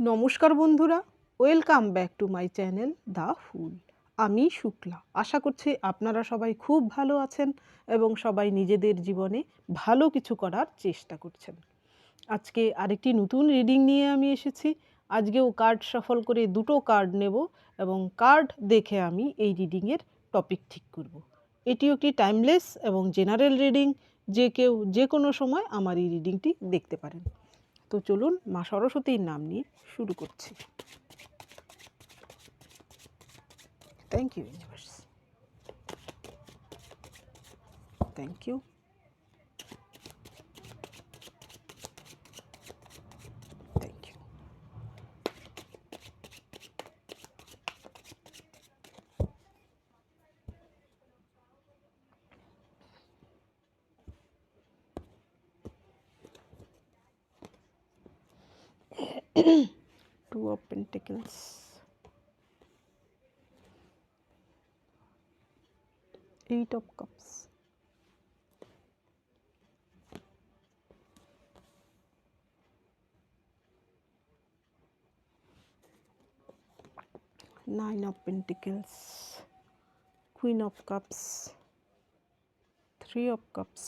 নমস্কার বন্ধুরা, welcome back to my channel the fool. আমি শুক্লা। আশা করছি আপনারা সবাই খুব ভালো আছেন এবং সবাই নিজেদের জীবনে ভালো কিছু করার চেষ্টা করছেন। আজকে আরেকটি নতুন রিডিং নিয়ে আমি এসেছি। আজকেও কার্ড শাফল করে দুটো কার্ড নেব এবং কার্ড দেখে আমি এই রিডিংয়ের টপিক ঠিক করব। এটিও একটি টাইমলেস এবং জেনারেল রিডিং, যে কেউ যে কোনো সময় আমার এই রিডিংটি দেখতে পারেন। তো চলুন মা সরস্বতীর নাম নিয়ে শুরু করছি। Thank you universe, thank you. Thank you. 2 of Pentacles, 8 of Cups, 9 of Pentacles, Queen of Cups, 3 of Cups,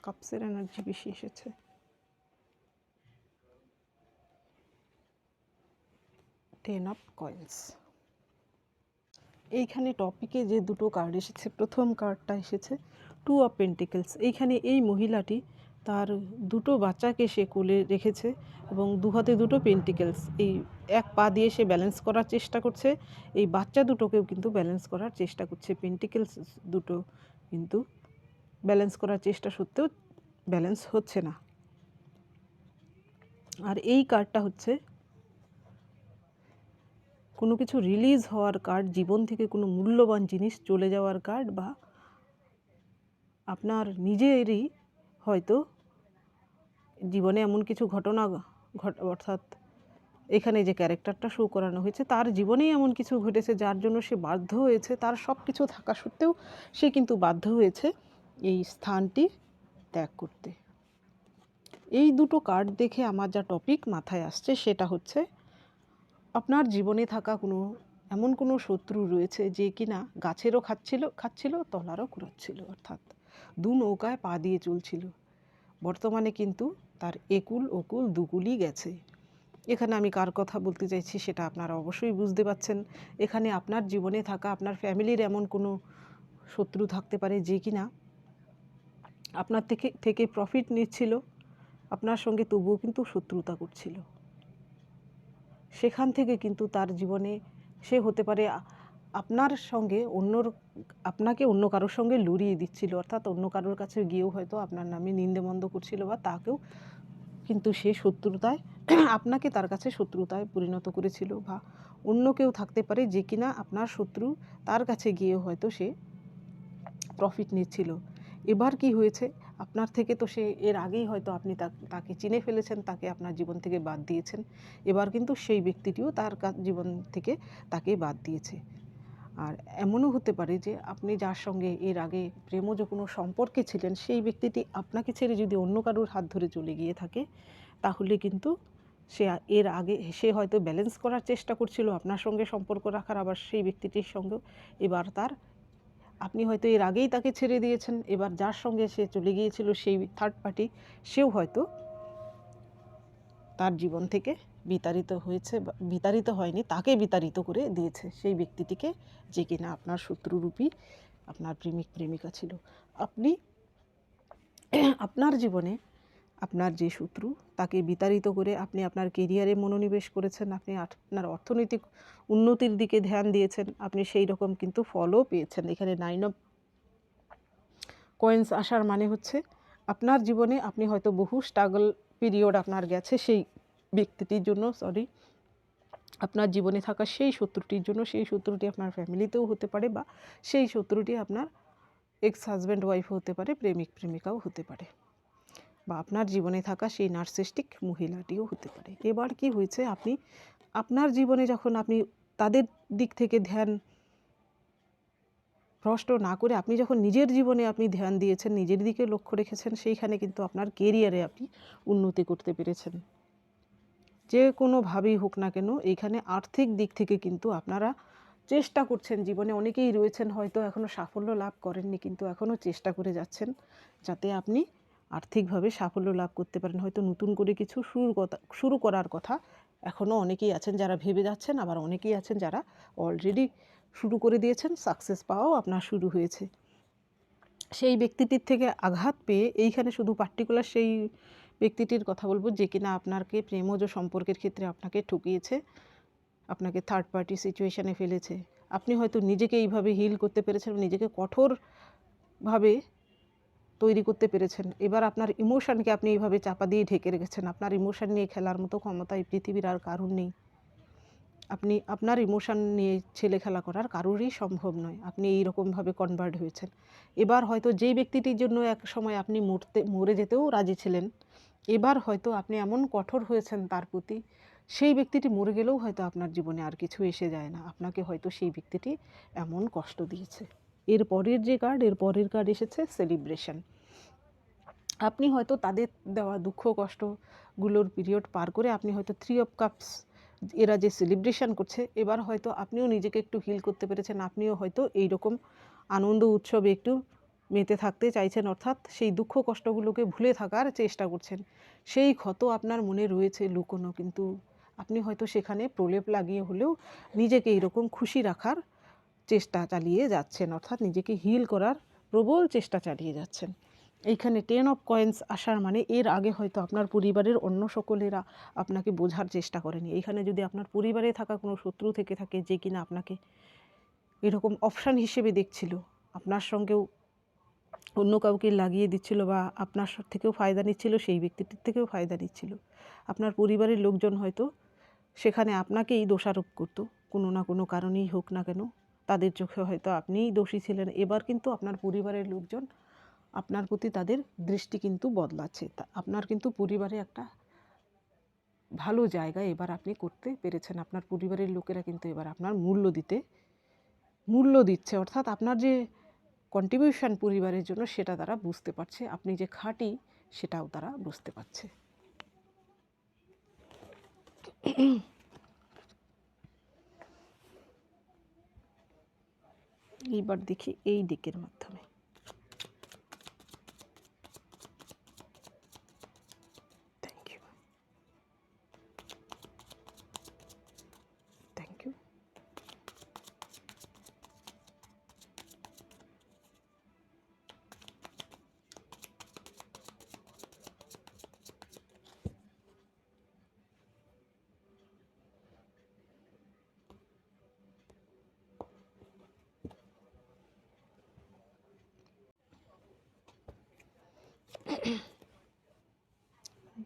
কাপসের energy বেশি এসেছে। 10 of Coins। এইখানে টপিকে যে দুটো কার্ড এসেছে, প্রথম কার্ডটা এসেছে 2 অফ পেন্টিকেলস। এইখানে এই মহিলাটি তার দুটো বাচ্চাকে সে কোলে রেখেছে এবং দু হাতে দুটো পেন্টিকেলস, এই এক পা দিয়ে সে ব্যালেন্স করার চেষ্টা করছে। এই বাচ্চা দুটোকেও কিন্তু ব্যালেন্স করার চেষ্টা করছে। পেন্টিকেলস দুটো কিন্তু ব্যালেন্স করার চেষ্টা সত্ত্বেও ব্যালেন্স হচ্ছে না। আর এই কার্ডটা হচ্ছে কোনো কিছু রিলিজ হওয়ার কার্ড, জীবন থেকে কোনো মূল্যবান জিনিস চলে যাওয়ার কার্ড, বা আপনার নিজেরই হয়তো জীবনে এমন কিছু ঘটনা অর্থাৎ এখানে যে ক্যারেক্টারটা শো করানো হয়েছে তার জীবনেই এমন কিছু ঘটেছে যার জন্য সে বাধ্য হয়েছে, তার সব কিছু থাকা সত্ত্বেও সে কিন্তু বাধ্য হয়েছে এই স্থানটি ত্যাগ করতে। এই দুটো কার্ড দেখে আমার যা টপিক মাথায় আসছে সেটা হচ্ছে আপনার জীবনে থাকা এমন কোনো শত্রু রয়েছে যে কিনা গাছেরও খাচ্ছিল তলারও কুড়াচ্ছিল, অর্থাৎ দু নৌকায় পা দিয়ে চলছিল। বর্তমানে কিন্তু তার একুল ওকুল দুকুলই গেছে। এখানে আমি কার কথা বলতে চাইছি সেটা আপনারা অবশ্যই বুঝতে পারছেন। এখানে আপনার জীবনে থাকা আপনার ফ্যামিলির এমন কোনো শত্রু থাকতে পারে যে কিনা আপনার থেকে প্রফিট নিচ্ছিল, আপনার সঙ্গে তবুও কিন্তু শত্রুতা করছিল। সেখান থেকে কিন্তু তার জীবনে সে হতে পারে আপনার সঙ্গে আপনাকে অন্য কারোর সঙ্গে লড়িয়ে দিচ্ছিল, অর্থাৎ অন্য কারোর কাছে গিয়েও হয়তো আপনার নামে নিন্দেমন্দ করছিল, বা তাকেও কিন্তু সে শত্রুতায় আপনাকে তার কাছে শত্রুতায় পরিণত করেছিল। বা অন্য কেউ থাকতে পারে যে কিনা আপনার শত্রু, তার কাছে গিয়েও হয়তো সে প্রফিট নিচ্ছিল। এবার কি হয়েছে, আপনার থেকে তো সে এর আগেই হয়তো আপনি তাকে চিনে ফেলেছেন, তাকে আপনার জীবন থেকে বাদ দিয়েছেন। এবার কিন্তু সেই ব্যক্তিটিও তার জীবন থেকে তাকে বাদ দিয়েছে। আর এমনও হতে পারে যে আপনি যার সঙ্গে এর আগে প্রেমজ কোনো সম্পর্কে ছিলেন, সেই ব্যক্তিটি আপনাকে ছেড়ে যদি অন্য কারোর হাত ধরে চলে গিয়ে থাকে, তাহলে কিন্তু এর আগে সে হয়তো ব্যালেন্স করার চেষ্টা করছিল আপনার সঙ্গে সম্পর্ক রাখার, আবার সেই ব্যক্তিটির সঙ্গেও এবার আপনি হয়তো এর আগেই তাকে ছেড়ে দিয়েছেন। এবার যার সঙ্গে সে চলে গিয়েছিল সেই থার্ড পার্টি, সেও হয়তো তার জীবন থেকে বিতাড়িত হয়েছে, বা বিতাড়িত হয়নি, তাকে বিতাড়িত করে দিয়েছে সেই ব্যক্তিটিকে যে কিনা আপনার শত্রুরূপী আপনার প্রেমিক প্রেমিকা ছিল। আপনি আপনার জীবনে আপনার যে শত্রু তাকে বিতাড়িত করে আপনি আপনার কেরিয়ারে মনোনিবেশ করেছেন, আপনি আপনার অর্থনৈতিক উন্নতির দিকে ধ্যান দিয়েছেন, আপনি সেই রকম কিন্তু ফলও পেয়েছেন। এখানে 9 অফ কয়েন্স আসার মানে হচ্ছে আপনার জীবনে আপনি হয়তো বহু স্ট্রাগল পিরিয়ড আপনার গেছে সেই ব্যক্তিটির জন্য, আপনার জীবনে থাকা সেই শত্রুটির জন্য। সেই শত্রুটি আপনার ফ্যামিলিতেও হতে পারে, বা সেই শত্রুটি আপনার এক্স হাজব্যান্ড ওয়াইফ হতে পারে, প্রেমিক প্রেমিকাও হতে পারে, বা আপনার জীবনে থাকা সেই নার্সিস্টিক মহিলাটিও হতে পারে। এবার কি হয়েছে, আপনি আপনার জীবনে যখন আপনি তাদের দিক থেকে ধ্যান ভ্রষ্ট না করে আপনি যখন নিজের জীবনে আপনি ধ্যান দিয়েছেন, নিজের দিকে লক্ষ্য রেখেছেন, সেইখানে কিন্তু আপনার কেরিয়ারে আপনি উন্নতি করতে পেরেছেন। যে কোনোভাবেই হোক না কেন এইখানে আর্থিক দিক থেকে কিন্তু আপনারা চেষ্টা করছেন। জীবনে অনেকেই রয়েছেন হয়তো এখনও সাফল্য লাভ করেননি, কিন্তু এখনও চেষ্টা করে যাচ্ছেন যাতে আপনি আর্থিকভাবে সাফল্য লাভ করতে পারেন। হয়তো নতুন করে কিছু শুরু করার কথা এখনও অনেকেই আছেন যারা ভেবে যাচ্ছেন, আবার অনেকেই আছেন যারা অলরেডি শুরু করে দিয়েছেন, সাকসেস পাওয়াও আপনার শুরু হয়েছে। সেই ব্যক্তিটির থেকে আঘাত পেয়ে এইখানে শুধু পার্টিকুলার সেই ব্যক্তিটির কথা বলবো যে কিনা আপনাকে প্রেমজ সম্পর্কের ক্ষেত্রে আপনাকে ঠকিয়েছে, আপনাকে থার্ড পার্টি সিচুয়েশানে ফেলেছে। আপনি হয়তো নিজেকে এইভাবে হিল করতে পেরেছেন, নিজেকে কঠোরভাবে তৈরি করতে পেরেছেন। এবার আপনার ইমোশানকে আপনি এইভাবে চাপা দিয়ে ঢেকে রেখেছেন। আপনার ইমোশান নিয়ে খেলার মতো ক্ষমতা এই পৃথিবীর আর কারুর নেই। আপনি আপনার ইমোশান নিয়ে ছেলে খেলা করার কারোরই সম্ভব নয়। আপনি এইরকমভাবে কনভার্ট হয়েছেন। এবার হয়তো যেই ব্যক্তিটির জন্য এক সময় আপনি মরে যেতেও রাজি ছিলেন, এবার হয়তো আপনি এমন কঠোর হয়েছেন তার প্রতি, সেই ব্যক্তিটি মরে গেলেও হয়তো আপনার জীবনে আর কিছু এসে যায় না। আপনাকে হয়তো সেই ব্যক্তিটি এমন কষ্ট দিয়েছে। এর পরের কার্ড এসেছে সেলিব্রেশন। আপনি হয়তো তাদের দেওয়া দুঃখ কষ্টগুলোর পিরিয়ড পার করে আপনি হয়তো 3 অফ কাপস এরা যে সেলিব্রেশন করছে, এবার হয়তো আপনিও নিজেকে একটু হিল করতে পেরেছেন। আপনিও হয়তো এইরকম আনন্দ উৎসবে একটু মেতে থাকতে চাইছেন, অর্থাৎ সেই দুঃখ কষ্টগুলোকে ভুলে থাকার চেষ্টা করছেন। সেই ক্ষত আপনার মনে রয়েছে লুকোনো, কিন্তু আপনি হয়তো সেখানে প্রলেপ লাগিয়ে হলেও নিজেকে এইরকম খুশি রাখার চেষ্টা চালিয়ে যাচ্ছেন, অর্থাৎ নিজেকে হিল করার প্রবল চেষ্টা চালিয়ে যাচ্ছেন। এইখানে 10 অফ কয়েন্স আসার মানে এর আগে হয়তো আপনার পরিবারের অন্য সকলেরা আপনাকে বোঝার চেষ্টা করেনি। এইখানে যদি আপনার পরিবারে থাকা কোনো শত্রু থেকে থাকে যে কিনা আপনাকে এরকম অপশান হিসেবে দেখছিল, আপনার সঙ্গেও অন্য কাউকে লাগিয়ে দিচ্ছিল বা আপনার থেকেও ফায়দা নিচ্ছিল, সেই ব্যক্তিটির থেকেও ফায়দা নিচ্ছিল, আপনার পরিবারের লোকজন হয়তো সেখানে আপনাকেই দোষারোপ করতো কোনো না কোনো কারণেই হোক না কেন। তাদের চোখে হয়তো আপনিই দোষী ছিলেন। এবার কিন্তু আপনার পরিবারের লোকজন আপনার প্রতি তাদের দৃষ্টি কিন্তু বদলাচ্ছে। আপনার কিন্তু পরিবারে একটা ভালো জায়গা এবার আপনি করতে পেরেছেন। আপনার পরিবারের লোকেরা কিন্তু এবার আপনার মূল্য দিচ্ছে, অর্থাৎ আপনার যে কন্ট্রিবিউশন পরিবারের জন্য সেটা তারা বুঝতে পারছে। আপনি যে খাঁটি সেটাও তারা বুঝতে পারছে। এইবার দেখি এই দিকের মাধ্যমে। Thank you, thank you.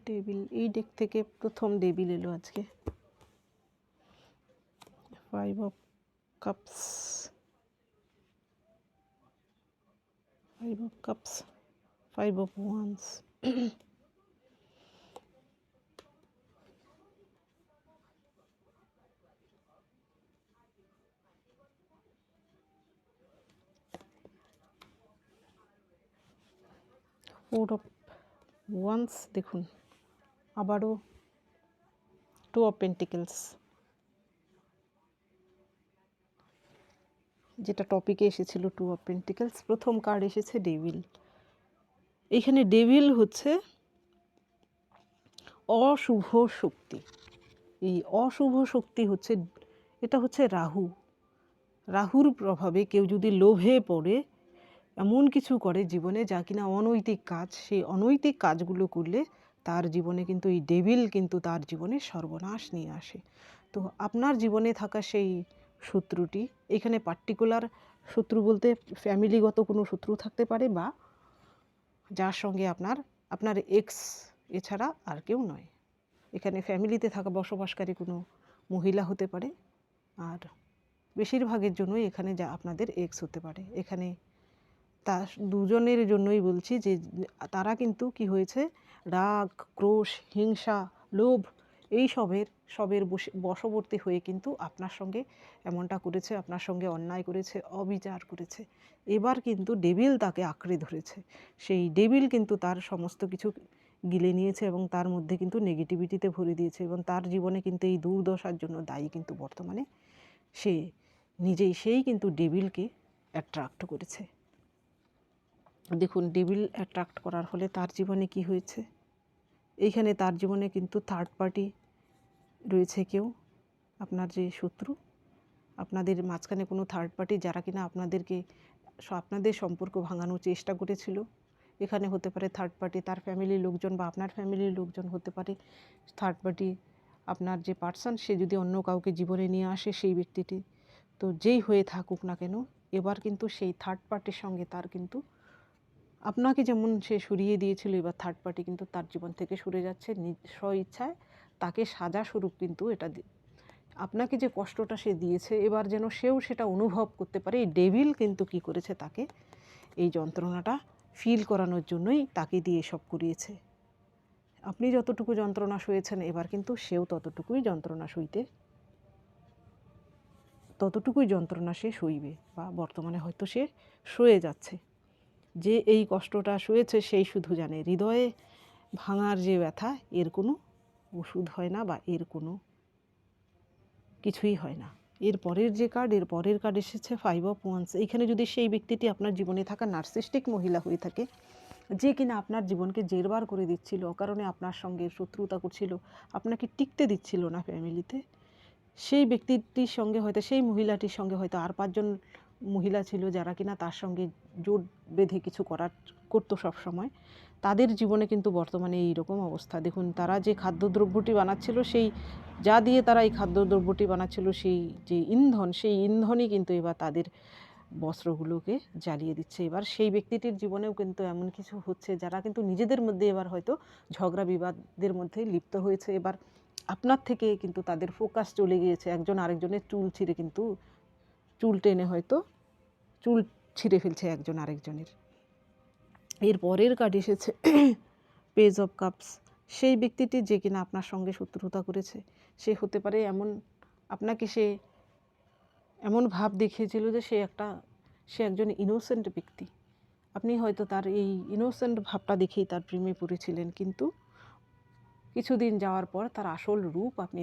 Devil, এই ডেক থেকে প্রথম ডেভিল এলো আজকে। 5 of cups, 5 of cups, 5 of wands, 4 of wands. দেখুন আবারও 2 অফ পেন্টিকেলস, যেটা টপিকে এসেছিল 2 অফ পেন্টিকেলস। প্রথম কার্ড এসেছে ডেভিল। এইখানে ডেভিল হচ্ছে অশুভ শক্তি। এই অশুভ শক্তি হচ্ছে, এটা হচ্ছে রাহুর প্রভাবে কেউ যদি লোভে পড়ে এমন কিছু করে জীবনে যা কিনা অনৈতিক কাজ, সেই অনৈতিক কাজগুলো করলে তার জীবনে কিন্তু এই ডেভিল কিন্তু তার জীবনে সর্বনাশ নিয়ে আসে। তো আপনার জীবনে থাকা সেই শত্রুটি, এখানে পার্টিকুলার শত্রু বলতে ফ্যামিলিগত কোনো শত্রু থাকতে পারে, বা যার সঙ্গে আপনার এক্স এছাড়া আর কেউ নয়। এখানে ফ্যামিলিতে থাকা বসবাসকারী কোনো মহিলা হতে পারে, আর বেশিরভাগের জন্যই এখানে যা আপনাদের এক্স হতে পারে। এখানে তা দুজনের জন্যই বলছি যে তারা কিন্তু কি হয়েছে, রাগ, ক্রোশ, হিংসা, লোভ এই সবের বশবর্তী হয়ে কিন্তু আপনার সঙ্গে এমনটা করেছে, আপনার সঙ্গে অন্যায় করেছে, অবিচার করেছে। এবার কিন্তু ডেভিল তাকে আঁকড়ে ধরেছে। সেই ডেভিল কিন্তু তার সমস্ত কিছু গিলে নিয়েছে এবং তার মধ্যে কিন্তু নেগেটিভিটিতে ভরে দিয়েছে এবং তার জীবনে কিন্তু এই দুর্দশার জন্য দায়ী কিন্তু বর্তমানে সে নিজেই, সেই কিন্তু ডেভিলকে অ্যাট্রাক্ট করেছে। দেখুন, ডেভিল অ্যাট্রাক্ট করার ফলে তার জীবনে কি হয়েছে, এইখানে তার জীবনে কিন্তু থার্ড পার্টি রয়েছে, কেউ আপনার যে শত্রু, আপনাদের মাঝখানে কোনো থার্ড পার্টি যারা কিনা আপনাদের সম্পর্ক ভাঙানোর চেষ্টা করেছিল। এখানে হতে পারে থার্ড পার্টি তার ফ্যামিলির লোকজন বা আপনার ফ্যামিলির লোকজন হতে পারে থার্ড পার্টি। আপনার যে পার্সন সে যদি অন্য কাউকে জীবনে নিয়ে আসে, সেই ব্যক্তিটি তো যেই হয়ে থাকুক না কেন, এবার কিন্তু সেই থার্ড পার্টির সঙ্গে তার কিন্তু আপনাকে যেমন সে সরিয়ে দিয়েছিল, এবার থার্ড পার্টি কিন্তু তার জীবন থেকে সরে যাচ্ছে স্ব ইচ্ছায়। তাকে সাজা স্বরূপ কিন্তু এটা আপনাকে যে কষ্টটা সে দিয়েছে, এবার যেন সেও সেটা অনুভব করতে পারে। এই ডেভিল কিন্তু কি করেছে, তাকে এই যন্ত্রণাটা ফিল করানোর জন্যই তাকে দিয়ে সব করিয়েছে। আপনি যতটুকু যন্ত্রণা সয়েছেন, এবার কিন্তু সেও ততটুকুই যন্ত্রণা সে সইবে, বা বর্তমানে হয়তো সে সয়ে যাচ্ছে। যে এই কষ্টটা সয়েছে সেই শুধু জানে, হৃদয়ে ভাঙার যে ব্যথা, এর কোনো ওষুধ হয় না বা এর কোনো কিছুই হয় না। এর পরের কার্ড এসেছে 5 অফ ওয়ান্স। এইখানে যদি সেই ব্যক্তিটি আপনার জীবনে থাকা নার্সিস্টিক মহিলা হয়ে থাকে, যে কিনা আপনার জীবনকে জেরবার করে দিচ্ছিল, অকারণে আপনার সঙ্গে শত্রুতা করছিল, আপনাকে টিকতে দিচ্ছিল না ফ্যামিলিতে, সেই ব্যক্তিটির সঙ্গে হয়তো, সেই মহিলাটির সঙ্গে হয়তো আর 5 জন মহিলা ছিল যারা কিনা তার সঙ্গে জোট বেঁধে কিছু করতো সবসময়। তাদের জীবনে কিন্তু বর্তমানে এই রকম অবস্থা। দেখুন, তারা যে খাদ্যদ্রব্যটি বানাচ্ছিল, সেই যা দিয়ে তারা এই খাদ্যদ্রব্যটি বানাচ্ছিল, সেই যে ইন্ধন, সেই ইন্ধনই কিন্তু এবার তাদের বস্ত্রগুলোকে জ্বালিয়ে দিচ্ছে। এবার সেই ব্যক্তিটির জীবনেও কিন্তু এমন কিছু হচ্ছে যারা কিন্তু নিজেদের মধ্যে এবার হয়তো ঝগড়া বিবাদের মধ্যে লিপ্ত হয়েছে। এবার আপনার থেকে কিন্তু তাদের ফোকাস চলে গিয়েছে, একজন আরেকজনের চুল টেনে হয়তো চুল ছিঁড়ে ফেলছে একজন আরেকজনের। এর পরের কার্ড এসেছে পেজ অফ কাপস। সেই ব্যক্তিটি যে কিনা আপনার সঙ্গে শত্রুতা করেছে, সে হতে পারে আপনাকে সে এমন ভাব দেখিয়েছিল যে সে একজন ইনোসেন্ট ব্যক্তি। আপনি হয়তো তার এই ইনোসেন্ট ভাবটা দেখেই তার প্রেমে পড়েছিলেন, কিন্তু কিছুদিন যাওয়ার পর তার আসল রূপ আপনি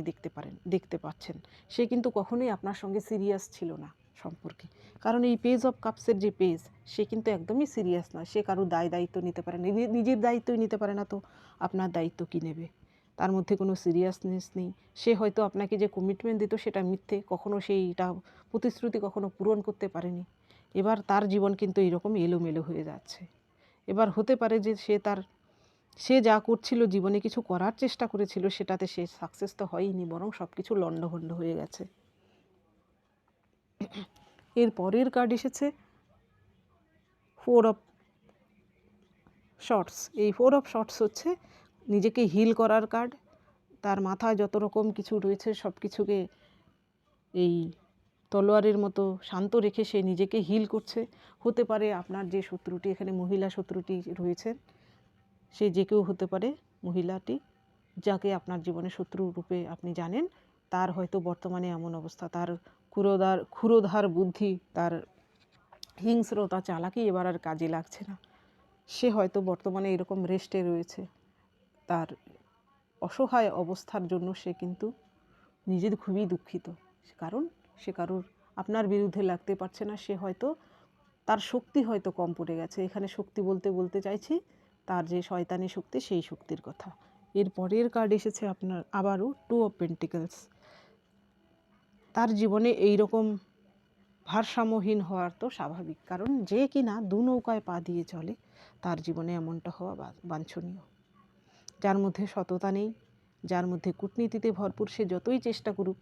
দেখতে পাচ্ছেন। সে কিন্তু কখনোই আপনার সঙ্গে সিরিয়াস ছিল না সম্পর্কে, কারণ এই পেজ অফ কাপসের যে পেজ, সে কিন্তু একদমই সিরিয়াস না। সে কারো দায়িত্ব নিতে পারে না, নিজের দায়িত্বই নিতে পারে না, তো আপনার দায়িত্ব কী নেবে? তার মধ্যে কোনো সিরিয়াসনেস নেই। সে হয়তো আপনাকে যে কমিটমেন্ট দিত সেটা মিথ্যে, কখনো সেইটা প্রতিশ্রুতি কখনো পূরণ করতে পারেনি। এবার তার জীবন কিন্তু এইরকম এলোমেলো হয়ে যাচ্ছে। এবার হতে পারে যে সে যা করছিল, জীবনে কিছু করার চেষ্টা করেছিল, সেটাতে সে সাকসেস তো হয়নি, বরং সব কিছু লণ্ডভণ্ড হয়ে গেছে। এর পরের কার্ড এসেছে 4 অফ শর্টস। এই 4 অফ শর্টস হচ্ছে নিজেকে হিল করার কার্ড। তার মাথায় যত রকম কিছু রয়েছে সব কিছুকে এই তলোয়ারের মতো শান্ত রেখে সে নিজেকে হিল করছে। হতে পারে আপনার যে শত্রুটি, এখানে মহিলা শত্রুটি রয়েছে, সে যে কেউ হতে পারে। মহিলাটি যাকে আপনার জীবনে শত্রু রূপে আপনি জানেন, তার হয়তো বর্তমানে এমন অবস্থা, তার ক্ষুরোধার বুদ্ধি, তার হিংস্রতা, চালাকি এবার আর কাজে লাগছে না। সে হয়তো বর্তমানে এরকম রেস্টে রয়েছে। তার অসহায় অবস্থার জন্য সে কিন্তু নিজে খুবই দুঃখিত, কারণ সে কারোর আপনার বিরুদ্ধে লাগতে পারছে না। সে হয়তো তার শক্তি হয়তো কম পড়ে গেছে। এখানে শক্তি বলতে চাইছি তার যে শয়তানি শক্তি, সেই শক্তির কথা। এর পরের কার্ড এসেছে আপনার আবারও 2 অফ পেন্টিকলস। তার জীবনে এই রকম ভারসাম্যহীন হওয়ার তো স্বাভাবিক, কারণ যে কিনা দু নৌকায় পা দিয়ে চলে, তার জীবনে এমনটা হওয়া বাঞ্ছনীয়। যার মধ্যে সততা নেই, যার মধ্যে কূটনীতিতে ভরপুর, সে যতই চেষ্টা করুক,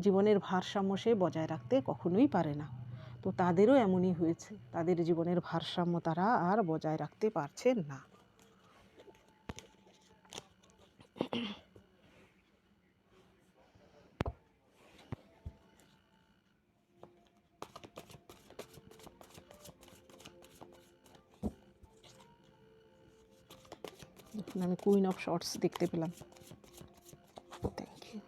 জীবনের ভারসাম্য সে বজায় রাখতে কখনোই পারে না। তো তাদেরও এমনই হয়েছে, তাদের জীবনের ভারসাম্য তারা আর বজায় রাখতে পারছেন না। দেখুন, আমি কুইন অফ শর্টস দেখতে পেলাম। Thank you.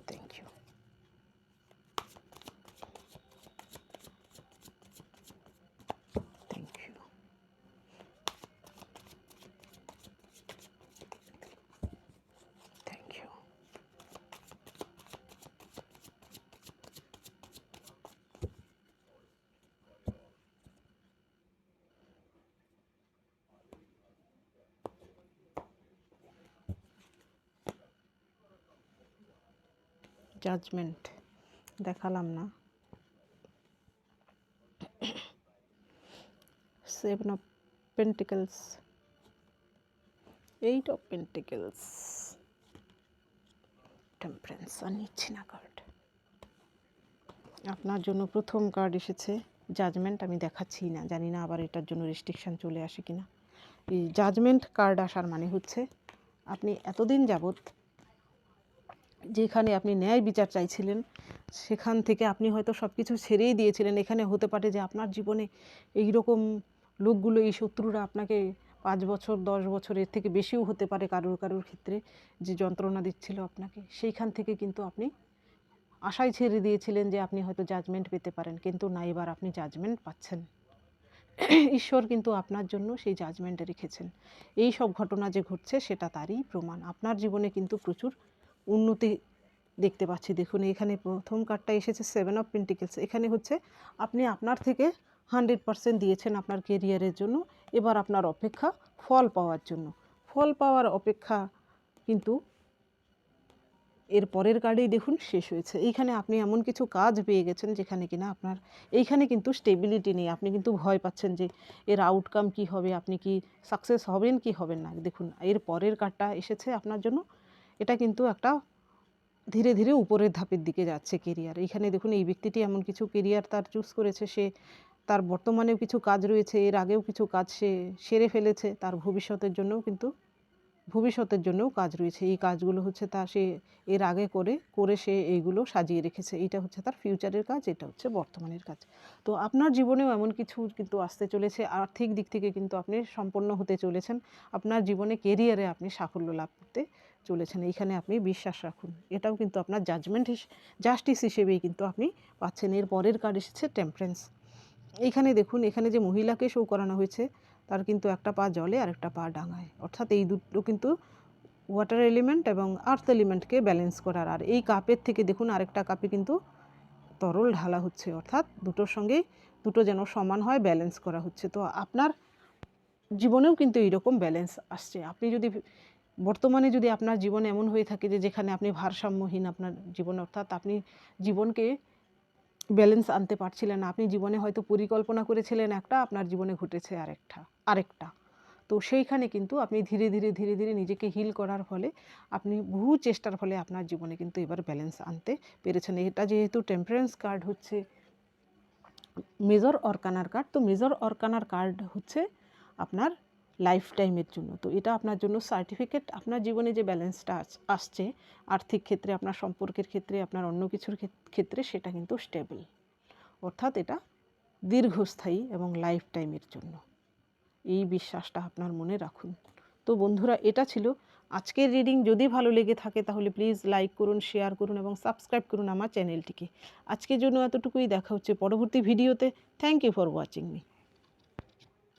Thank you. Judgement দেখালাম না, 7 of pentacles, 8 of pentacles, temperance. আর নিচ্ছি না কার্ড। আপনার জন্য প্রথম কার্ড এসেছে জাজমেন্ট। আমি দেখাচ্ছি না, জানি না আবার এটার জন্য রেস্ট্রিকশান চলে আসে কিনা। এই জাজমেন্ট কার্ড আসার মানে হচ্ছে আপনি এতদিন যাবৎ যেখানে আপনি ন্যায় বিচার চাইছিলেন সেখান থেকে আপনি হয়তো সব কিছু ছেড়েই দিয়েছিলেন। এখানে হতে পারে যে আপনার জীবনে এই রকম লোকগুলো, এই শত্রুরা আপনাকে 5 বছর 10 বছর এর থেকে বেশিও হতে পারে কারোর ক্ষেত্রে যে যন্ত্রণা দিচ্ছিল আপনাকে, সেইখান থেকে কিন্তু আপনি আশায় ছেড়ে দিয়েছিলেন যে আপনি হয়তো জাজমেন্ট পেতে পারেন, কিন্তু না, এবার আপনি জাজমেন্ট পাচ্ছেন। ঈশ্বর কিন্তু আপনার জন্য সেই জাজমেন্ট রেখেছেন। এই সব ঘটনা যে ঘটছে সেটা তারই প্রমাণ। আপনার জীবনে কিন্তু প্রচুর উন্নতি দেখতে পাচ্ছি। দেখুন এখানে প্রথম কার্ডটা এসেছে 7 অফ পেন্টিকলস। এখানে হচ্ছে আপনি আপনার থেকে 100% দিয়েছেন আপনার কেরিয়ারের জন্য। এবার আপনার অপেক্ষা ফল পাওয়ার জন্য। ফল পাওয়ার অপেক্ষা কিন্তু এর পরের কার্ডেই দেখুন শেষ হয়েছে। এইখানে আপনি এমন কিছু কাজ পেয়ে গেছেন যেখানে কিনা আপনার এইখানে কিন্তু স্টেবিলিটি নেই। আপনি কিন্তু ভয় পাচ্ছেন যে এর আউটকাম কি হবে, আপনি কি সাকসেস হবেন কি হবেন না। দেখুন এর পরের কার্ডটা এসেছে আপনার জন্য, এটা কিন্তু একটা ধীরে ধীরে উপরের ধাপের দিকে যাচ্ছে কেরিয়ার। এইখানে দেখুন এই ব্যক্তিটি এমন কিছু কেরিয়ার তার চুজ করেছে, সে তার বর্তমানেও কিছু কাজ রয়েছে, এর আগেও কিছু কাজ সে সেরে ফেলেছে, তার ভবিষ্যতের জন্যও কাজ রয়েছে। এই কাজগুলো হচ্ছে সে এর আগে করে সে এইগুলো সাজিয়ে রেখেছে। এইটা হচ্ছে তার ফিউচারের কাজ, এটা হচ্ছে বর্তমানের কাজ। তো আপনার জীবনেও এমন কিছু কিন্তু আসতে চলেছে। আর্থিক দিক থেকে কিন্তু আপনি সম্পন্ন হতে চলেছেন। আপনার জীবনে কেরিয়ারে আপনি সাফল্য লাভ করতে চলেছেন। এইখানে আপনি বিশ্বাস রাখুন। এটাও কিন্তু আপনার জাস্টিস হিসেবেই কিন্তু আপনি পাচ্ছেন। এর পরের কার্ড এসেছে টেম্পারেন্স। এইখানে দেখুন, এখানে যে মহিলাকে শো করানো হয়েছে তার কিন্তু একটা পা জলে আর একটা পা ডাঙায়, অর্থাৎ এই দুটো কিন্তু ওয়াটার এলিমেন্ট এবং আর্থ এলিমেন্টকে ব্যালেন্স করার। আর এই কাপের থেকে দেখুন আরেকটা কাপে কিন্তু তরল ঢালা হচ্ছে, অর্থাৎ দুটোর সঙ্গেই দুটো যেন সমান হয়, ব্যালেন্স করা হচ্ছে। তো আপনার জীবনেও কিন্তু এইরকম ব্যালেন্স আসছে। আপনি যদি বর্তমানে যদি আপনার জীবন এমন হয়ে থাকে যে যেখানে আপনি ভারসাম্যহীন আপনার জীবন, অর্থাৎ আপনি জীবনকে ব্যালেন্স আনতে পারছিলেন না, আপনি জীবনে হয়তো পরিকল্পনা করেছিলেন একটা, আপনার জীবনে ঘটেছে আরেকটা। তো সেইখানে কিন্তু আপনি ধীরে ধীরে নিজেকে হিল করার ফলে, আপনি বহু চেষ্টার ফলে আপনার জীবনে কিন্তু এবার ব্যালেন্স আনতে পেরেছেন। এটা যেহেতু টেম্পারেন্স কার্ড হচ্ছে মেজর অর্কানার কার্ড, তো মেজর অর্কানার কার্ড হচ্ছে আপনার লাইফ টাইমের জন্য। তো এটা আপনার জন্য সার্টিফিকেট, আপনার জীবনে যে ব্যালেন্সটা আসছে আর্থিক ক্ষেত্রে, আপনার সম্পর্কের ক্ষেত্রে, আপনার অন্য কিছুর ক্ষেত্রে, সেটা কিন্তু স্টেবল, অর্থাৎ এটা দীর্ঘস্থায়ী এবং লাইফ টাইমের জন্য। এই বিশ্বাসটা আপনার মনে রাখুন। তো বন্ধুরা, এটা ছিল আজকের রিডিং। যদি ভালো লেগে থাকে তাহলে প্লিজ লাইক করুন, শেয়ার করুন এবং সাবস্ক্রাইব করুন আমার চ্যানেলটিকে। আজকের জন্য এতটুকুই, দেখা হচ্ছে পরবর্তী ভিডিওতে। Thank you for watching me.